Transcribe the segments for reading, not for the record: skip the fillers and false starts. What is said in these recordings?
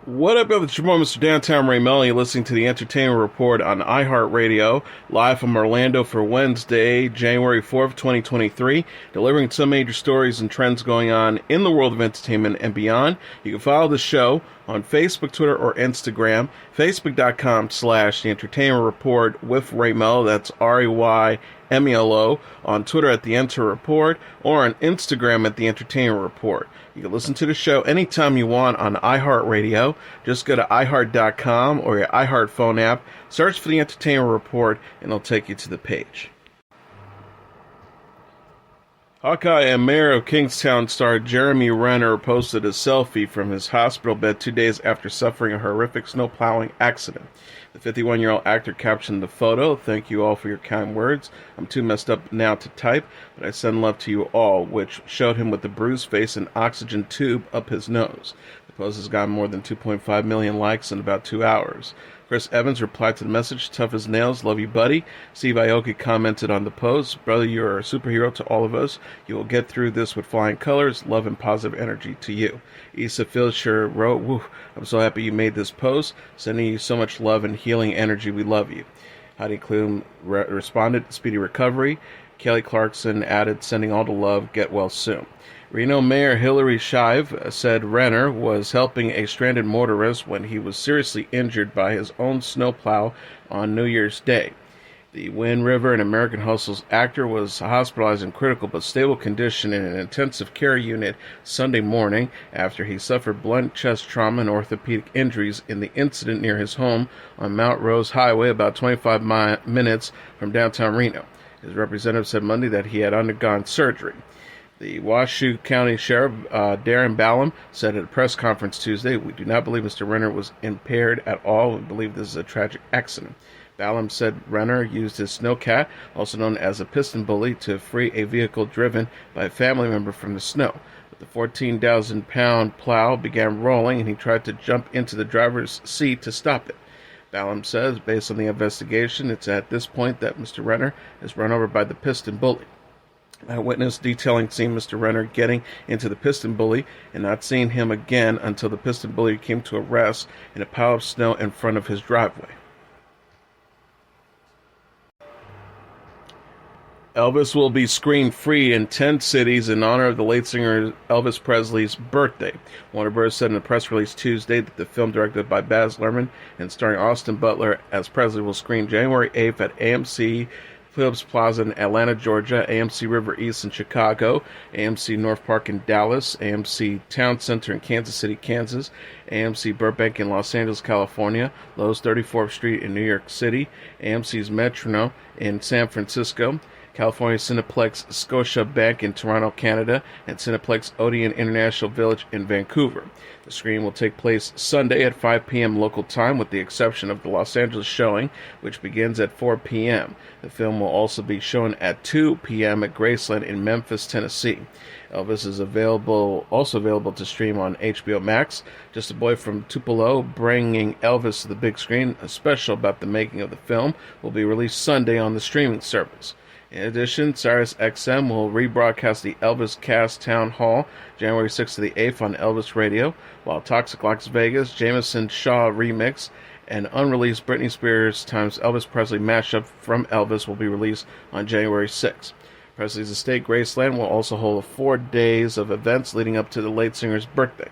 What up, it's your boy, Mr. Downtown Ray Melo. You're listening to the Entertainment Report on iHeartRadio, live from Orlando for Wednesday, January 4th, 2023, delivering some major stories and trends going on in the world of entertainment and beyond. You can follow the show on Facebook, Twitter, or Instagram, facebook.com/The Entertainment Report with Ray Melo, that's RAYMELO, on Twitter at The Enter Report, or on Instagram at The Entertainment Report. You can listen to the show anytime you want on iHeartRadio. Just go to iHeart.com or your iHeart phone app, search for The Entertainment Report, and it'll take you to the page. Hawkeye and Mayor of Kingstown star Jeremy Renner posted a selfie from his hospital bed 2 days after suffering a horrific snowplowing accident. The 51-year-old actor captioned the photo, "Thank you all for your kind words. I'm too messed up now to type, but I send love to you all," which showed him with a bruised face and oxygen tube up his nose. The post has gotten more than 2.5 million likes in about 2 hours. Chris Evans replied to the message, "Tough as nails, love you, buddy." Steve Aoki commented on the post, "Brother, you're a superhero to all of us. You will get through this with flying colors. Love and positive energy to you." Issa Fisher wrote, "Woo, I'm so happy you made this post. Sending you so much love and healing energy. We love you." Heidi Klum responded, "Speedy recovery." Kelly Clarkson added, "Sending all the love. Get well soon." Reno Mayor Hillary Shive said Renner was helping a stranded motorist when he was seriously injured by his own snowplow on New Year's Day. The Wind River and American Hustle's actor was hospitalized in critical but stable condition in an intensive care unit Sunday morning after he suffered blunt chest trauma and orthopedic injuries in the incident near his home on Mount Rose Highway, about 25 minutes from downtown Reno. His representative said Monday that he had undergone surgery. The Washoe County Sheriff, Darren Ballum, said at a press conference Tuesday, "We do not believe Mr. Renner was impaired at all. We believe this is a tragic accident." Ballum said Renner used his snowcat, also known as a piston bully, to free a vehicle driven by a family member from the snow. But the 14,000-pound plow began rolling, and he tried to jump into the driver's seat to stop it. Ballum says, based on the investigation, it's at this point that Mr. Renner is run over by the piston bully. A witness detailing seeing Mr. Renner getting into the piston bully and not seeing him again until the piston bully came to a rest in a pile of snow in front of his driveway. Elvis will be screen-free in 10 cities in honor of the late singer Elvis Presley's birthday. Warner Bros. Said in a press release Tuesday that the film, directed by Baz Luhrmann and starring Austin Butler as Presley, will screen January 8th at AMC Phillips Plaza in Atlanta, Georgia, AMC River East in Chicago, AMC North Park in Dallas, AMC Town Center in Kansas City, Kansas, AMC Burbank in Los Angeles, California, Lowe's 34th Street in New York City, AMC's Metro in San Francisco, California Cineplex Scotiabank in Toronto, Canada, and Cineplex Odeon International Village in Vancouver. The screening will take place Sunday at 5 p.m. local time, with the exception of the Los Angeles showing, which begins at 4 p.m. The film will also be shown at 2 p.m. at Graceland in Memphis, Tennessee. Elvis is also available to stream on HBO Max. Just a Boy from Tupelo, bringing Elvis to the big screen, a special about the making of the film, will be released Sunday on the streaming service. In addition, Sirius XM will rebroadcast the Elvis Cast Town Hall January 6th to the 8th on Elvis Radio, while Toxic Las Vegas, Jameson Shaw Remix, and unreleased Britney Spears times Elvis Presley mashup from Elvis will be released on January 6th. Presley's estate, Graceland, will also hold 4 days of events leading up to the late singer's birthday.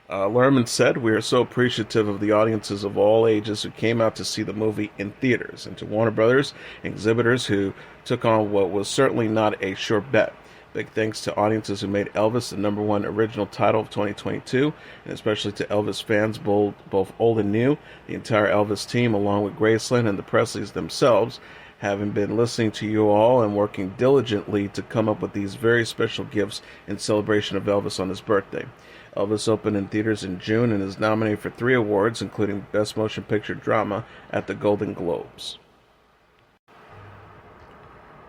Luhrmann said, "We are so appreciative of the audiences of all ages who came out to see the movie in theaters, and to Warner Brothers exhibitors who took on what was certainly not a sure bet. Big thanks to audiences who made Elvis the #1 original title of 2022, and especially to Elvis fans, both old and new. The entire Elvis team, along with Graceland and the Presleys themselves, having been listening to you all and working diligently to come up with these very special gifts in celebration of Elvis on his birthday." Elvis opened in theaters in June and is nominated for 3 awards, including Best Motion Picture Drama at the Golden Globes.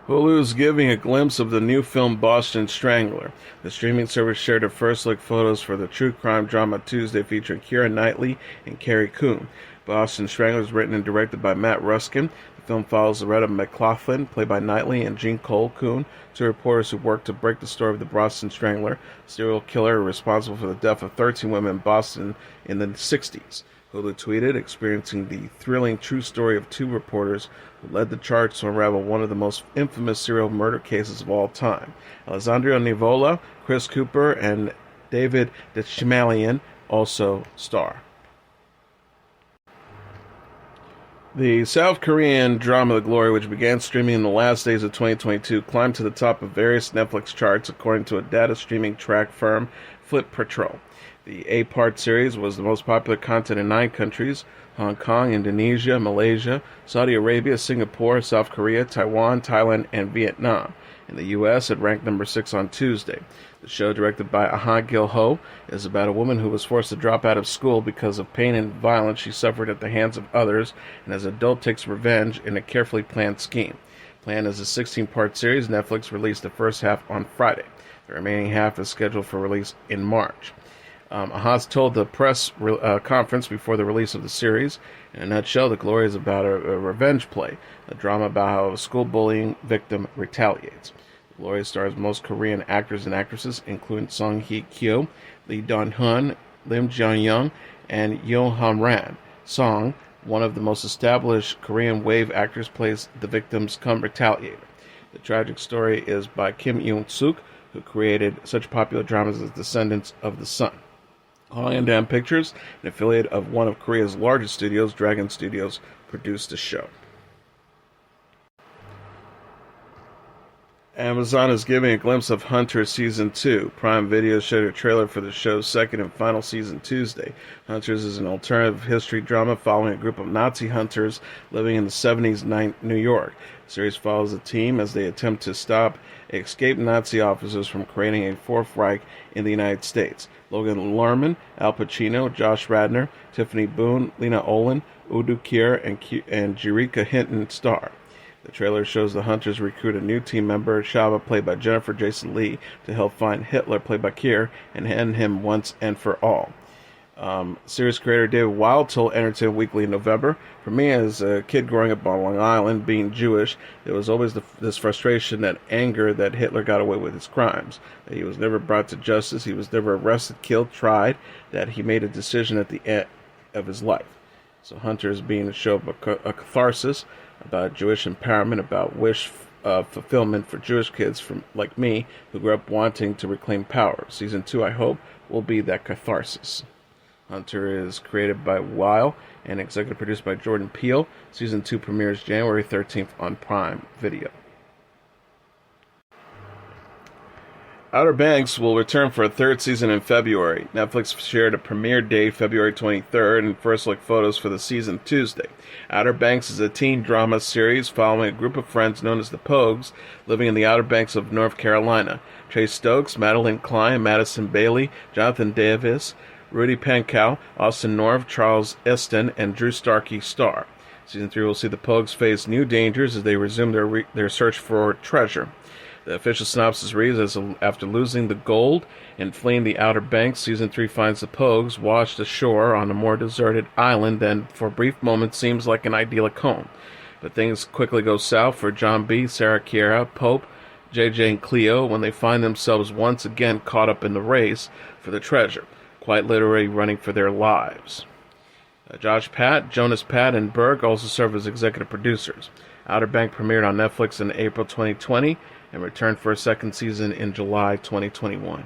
Hulu is giving a glimpse of the new film Boston Strangler. The streaming service shared their first look photos for the true crime drama Tuesday, featuring Keira Knightley and Carrie Coon. Boston Strangler is written and directed by Matt Ruskin. The film follows Loretta McLaughlin, played by Knightley, and Jean Coon, two reporters who work to break the story of the Boston Strangler, a serial killer responsible for the death of 13 women in Boston in the 60s. Hulu tweeted, experiencing the thrilling true story of two reporters who led the charge to unravel one of the most infamous serial murder cases of all time. Alessandro Nivola, Chris Cooper, and David DeChimalian also star. The South Korean drama The Glory, which began streaming in the last days of 2022, climbed to the top of various Netflix charts according to a data streaming track firm, Flip Patrol. The 8-part series was the most popular content in 9 countries: Hong Kong, Indonesia, Malaysia, Saudi Arabia, Singapore, South Korea, Taiwan, Thailand, and Vietnam. In the U.S., it ranked number 6 on Tuesday. The show, directed by Ah Gil-ho, is about a woman who was forced to drop out of school because of pain and violence she suffered at the hands of others, and as an adult takes revenge in a carefully planned scheme. Planned as a 16-part series, Netflix released the first half on Friday. The remaining half is scheduled for release in March. Ahas told the press conference before the release of the series, in a nutshell, The Glory is about a revenge play, a drama about how a school bullying victim retaliates. The Glory stars most Korean actors and actresses, including Song Hye-kyo, Lee Dong-hun, Lim Jong-young, and Yo Han-ran. Song, one of the most established Korean wave actors, plays the victim's retaliator. The tragic story is by Kim Yoon-suk, who created such popular dramas as Descendants of the Sun. Hollandam Pictures, an affiliate of one of Korea's largest studios, Dragon Studios, produced the show. Amazon is giving a glimpse of Hunter Season 2. Prime Video showed a trailer for the show's second and final season Tuesday. Hunters is an alternative history drama following a group of Nazi hunters living in the 70s New York. The series follows a team as they attempt to stop escaped Nazi officers from creating a Fourth Reich in the United States. Logan Lerman, Al Pacino, Josh Radnor, Tiffany Boone, Lena Olin, Udo Kier, and Jerika Hinton star. The trailer shows the hunters recruit a new team member, Shaba, played by Jennifer Jason Leigh, to help find Hitler, played by Kier, and end him once and for all. Series creator David Wild told Entertainment Weekly in November, "For me, as a kid growing up on Long Island, being Jewish, there was always this frustration, that anger that Hitler got away with his crimes, that he was never brought to justice, he was never arrested, killed, tried, that he made a decision at the end of his life." So Hunters being a show of a catharsis, about Jewish empowerment, about wish fulfillment for Jewish kids like me, who grew up wanting to reclaim power. Season 2, I hope, will be that catharsis. Hunter is created by Weil and executive produced by Jordan Peele. Season 2 premieres January 13th on Prime Video. Outer Banks will return for a third season in February. Netflix shared a premiere date February 23rd and first look photos for the season Tuesday. Outer Banks is a teen drama series following a group of friends known as the Pogues living in the Outer Banks of North Carolina. Trey Stokes, Madeline Klein, Madison Bailey, Jonathan Davis, Rudy Pankow, Austin North, Charles Easton, and Drew Starkey star. Season 3 will see the Pogues face new dangers as they resume their search for treasure. The official synopsis reads, as after losing the gold and fleeing the Outer Banks, Season 3 finds the Pogues washed ashore on a more deserted island than, for brief moments, seems like an idyllic home. But things quickly go south for John B., Sarah Kiera, Pope, JJ, and Cleo when they find themselves once again caught up in the race for the treasure, quite literally running for their lives. Jonas Pat, and Berg also serve as executive producers. Outer Banks premiered on Netflix in April 2020 and returned for a second season in July 2021.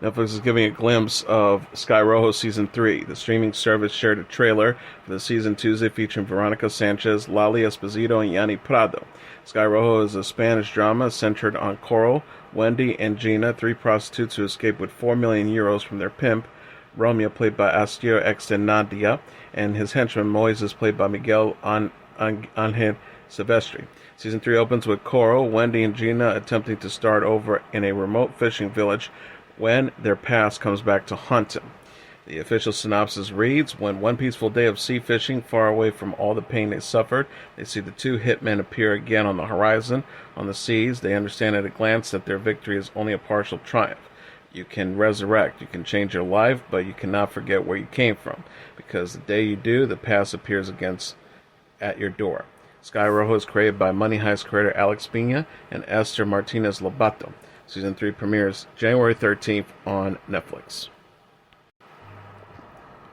Netflix is giving a glimpse of Sky Rojo Season 3. The streaming service shared a trailer for the season Tuesday featuring Veronica Sanchez, Lali Esposito, and Yanni Prado. Sky Rojo is a Spanish drama centered on Coral, Wendy, and Gina, 3 prostitutes who escaped with 4 million euros from their pimp, Romeo, played by Astio Extenadia, and his henchman Moises, played by Miguel Ángel Silvestri. Season 3 opens with Coral, Wendy, and Gina attempting to start over in a remote fishing village when their past comes back to haunt them. The official synopsis reads, when one peaceful day of sea fishing, far away from all the pain they suffered, they see the two hitmen appear again on the horizon. On the seas, they understand at a glance that their victory is only a partial triumph. You can resurrect, you can change your life, but you cannot forget where you came from, because the day you do, the past appears at your door. Sky Rojo is created by Money Heist creator Alex Pina and Esther Martinez Lobato. Season 3 premieres January 13th on Netflix.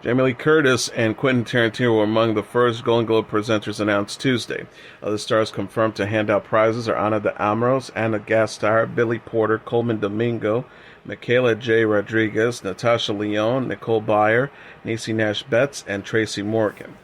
Jamie Lee Curtis and Quentin Tarantino were among the first Golden Globe presenters announced Tuesday. Other stars confirmed to hand out prizes are Ana de Armas, Ana Gasteyer, Billy Porter, Coleman Domingo, Michaela J. Rodriguez, Natasha Lyonne, Nicole Byer, Niecy Nash-Betts, and Tracy Morgan.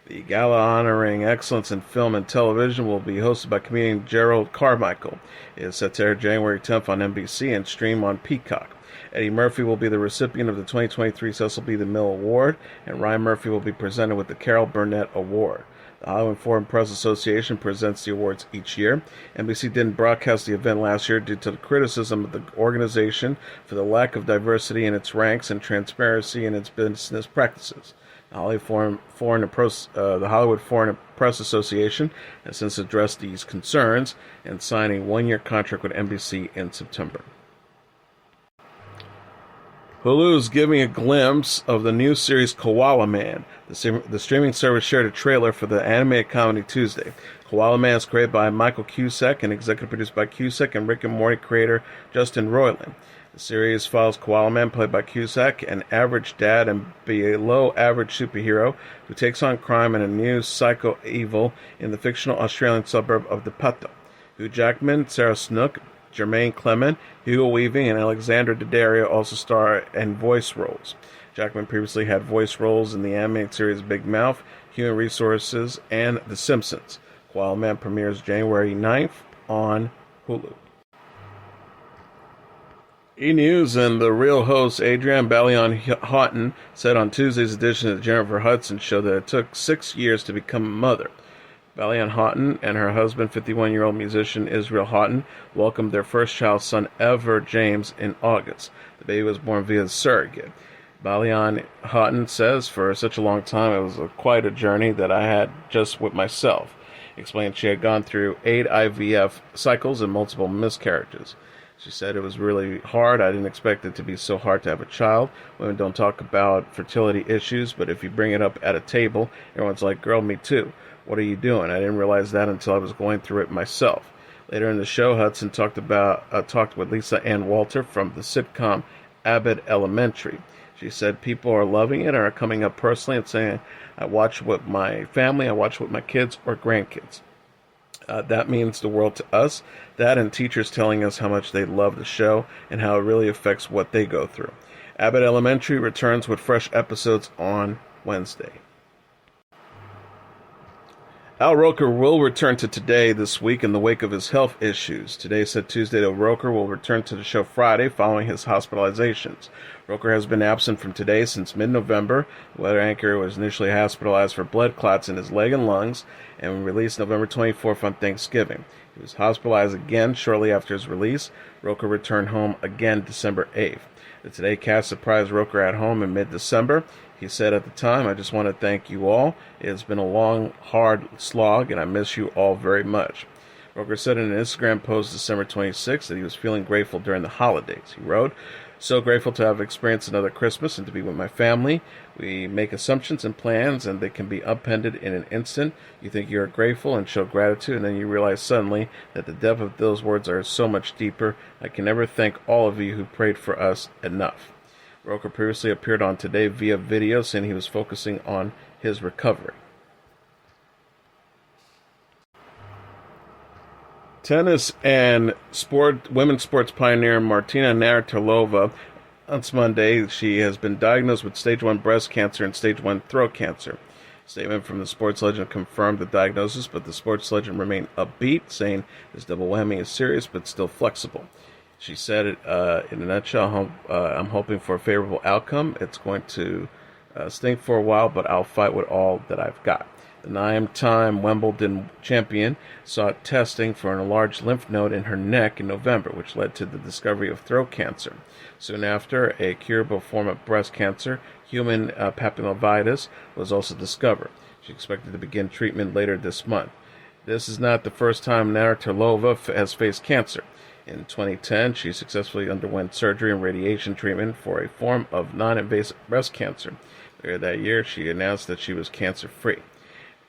The gala honoring excellence in film and television will be hosted by comedian Gerald Carmichael. It is set to air January 10th on NBC and stream on Peacock. Eddie Murphy will be the recipient of the 2023 Cecil B. DeMille Award, and Ryan Murphy will be presented with the Carol Burnett Award. The Hollywood Foreign Press Association presents the awards each year. NBC didn't broadcast the event last year due to the criticism of the organization for the lack of diversity in its ranks and transparency in its business practices. The Hollywood Foreign Press Association has since addressed these concerns and signed a one-year contract with NBC in September. Hulu is giving a glimpse of the new series Koala Man. The streaming service shared a trailer for the animated comedy Tuesday. Koala Man is created by Michael Cusack and executive produced by Cusack and Rick and Morty creator Justin Roiland. The series follows Koala Man, played by Cusack, an average dad and below-average superhero who takes on crime and a new psycho-evil in the fictional Australian suburb of De Pato. Hugh Jackman, Sarah Snook, Jermaine Clement, Hugo Weaving, and Alexander Daddario also star in voice roles. Jackman previously had voice roles in the animated series Big Mouth, Human Resources, and The Simpsons. Koala Man premieres January 9th on Hulu. E! News and The Real host Adrienne Bailon-Houghton said on Tuesday's edition of the Jennifer Hudson Show that it took 6 years to become a mother. Bailon-Houghton and her husband, 51-year-old musician Israel Houghton, welcomed their first child's son ever, James, in August. The baby was born via surrogate. Bailon-Houghton says, for such a long time, it was quite a journey that I had just with myself. Explained she had gone through 8 IVF cycles and multiple miscarriages. She said it was really hard. I didn't expect it to be so hard to have a child. Women don't talk about fertility issues, but if you bring it up at a table, everyone's like, girl, me too. What are you doing? I didn't realize that until I was going through it myself. Later in the show, Hudson talked with Lisa Ann Walter from the sitcom Abbott Elementary. She said people are loving it and are coming up personally and saying, I watch with my family, I watch with my kids or grandkids. That means the world to us. That and teachers telling us how much they love the show and how it really affects what they go through. Abbott Elementary returns with fresh episodes on Wednesday. Al Roker will return to Today this week in the wake of his health issues. Today said Tuesday that Roker will return to the show Friday following his hospitalizations. Roker has been absent from Today since mid-November. The weather anchor was initially hospitalized for blood clots in his leg and lungs and released November 24th on Thanksgiving. He was hospitalized again shortly after his release. Roker returned home again December 8th. The Today cast surprised Roker at home in mid-December. He said at the time, I just want to thank you all. It has been a long, hard slog, and I miss you all very much. Roker said in an Instagram post December 26th that he was feeling grateful during the holidays. He wrote, so grateful to have experienced another Christmas and to be with my family. We make assumptions and plans, and they can be upended in an instant. You think you are grateful and show gratitude, and then you realize suddenly that the depth of those words are so much deeper. I can never thank all of you who prayed for us enough. Roker previously appeared on Today via video, saying he was focusing on his recovery. Tennis and women's sports pioneer Martina Navratilova, on Monday, she has been diagnosed with stage 1 breast cancer and stage 1 throat cancer. A statement from the sports legend confirmed the diagnosis, but the sports legend remained upbeat, saying this double whammy is serious but still flexible. She said it in a nutshell, I'm hoping for a favorable outcome. It's going to stink for a while, but I'll fight with all that I've got. The 9-time Wimbledon champion sought testing for an enlarged lymph node in her neck in November, which led to the discovery of throat cancer. Soon after, a curable form of breast cancer, human papillomavirus, was also discovered. She expected to begin treatment later this month. This is not the first time Navratilova has faced cancer. In 2010, she successfully underwent surgery and radiation treatment for a form of non-invasive breast cancer. Later that year, she announced that she was cancer-free.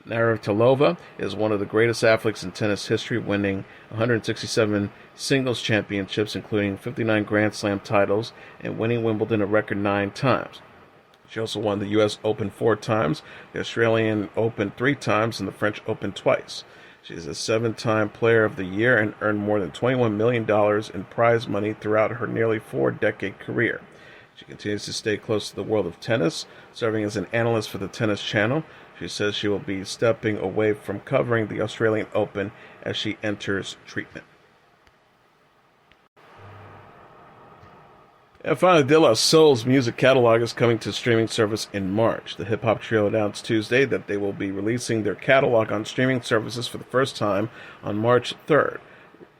Navratilova is one of the greatest athletes in tennis history, winning 167 singles championships, including 59 Grand Slam titles, and winning Wimbledon a record 9 times. She also won the U.S. Open 4 times, the Australian Open 3 times, and the French Open twice. She is a 7-time Player of the Year and earned more than $21 million in prize money throughout her nearly 4-decade career. She continues to stay close to the world of tennis, serving as an analyst for the Tennis Channel. She says she will be stepping away from covering the Australian Open as she enters treatment. And finally, De La Soul's music catalog is coming to streaming service in March. The hip-hop trio announced Tuesday that they will be releasing their catalog on streaming services for the first time on March 3rd.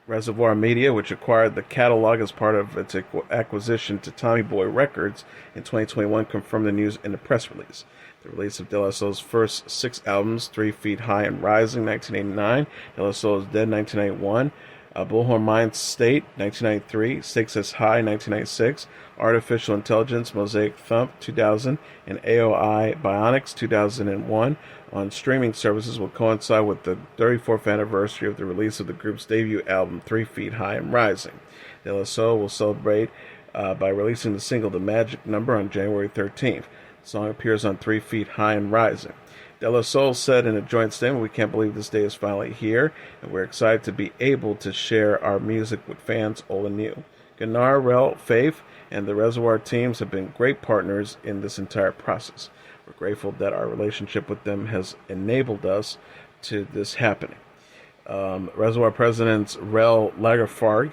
Reservoir Media, which acquired the catalog as part of its acquisition to Tommy Boy Records in 2021, confirmed the news in a press release. The release of De La Soul's first 6 albums, 3 Feet High and Rising, 1989, De La Soul is Dead, 1991, Bullhorn Mind State, 1993, Stakes as High, 1996, Artificial Intelligence, Mosaic Thump, 2000, and AOI Bionics, 2001, on streaming services will coincide with the 34th anniversary of the release of the group's debut album, 3 Feet High and Rising. De La Soul will celebrate by releasing the single The Magic Number on January 13th. The song appears on 3 Feet High and Rising. De La Soul said in a joint statement, "We can't believe this day is finally here, and we're excited to be able to share our music with fans old and new. Gunnar, Rel, Faith, and the Reservoir teams have been great partners in this entire process. We're grateful that our relationship with them has enabled us to this happening." Reservoir President Rel Lagerfarg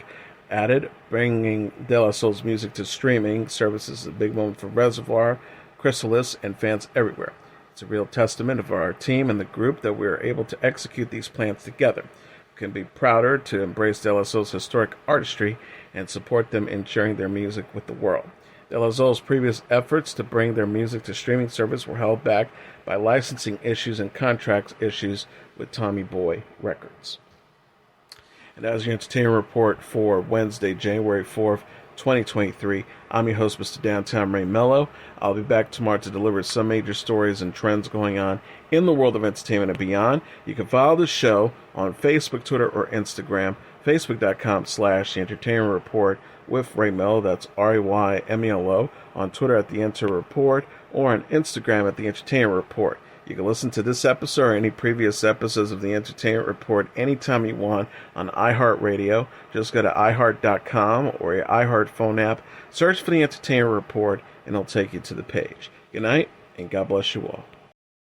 added, "Bringing De La Soul's music to streaming services is a big moment for Reservoir, Chrysalis, and fans everywhere. It's a real testament of our team and the group that we are able to execute these plans together. We can be prouder to embrace De La Soul's historic artistry and support them in sharing their music with the world." De La Soul's previous efforts to bring their music to streaming service were held back by licensing issues and contract issues with Tommy Boy Records. And that was your entertainment report for Wednesday, January 4th, 2023. I'm your host, Mr. Downtown Ray Melo. I'll be back tomorrow to deliver some major stories and trends going on in the world of entertainment and beyond. You can follow the show on Facebook, Twitter, or Instagram. Facebook.com/The Entertainment Report with Ray Melo. That's RAYMELO. On Twitter at The Enter Report, or on Instagram at The Entertainment Report. You can listen to this episode or any previous episodes of The Entertainment Report anytime you want on iHeartRadio. Just go to iHeart.com or your iHeart phone app. Search for The Entertainment Report, and it'll take you to the page. Good night, and God bless you all.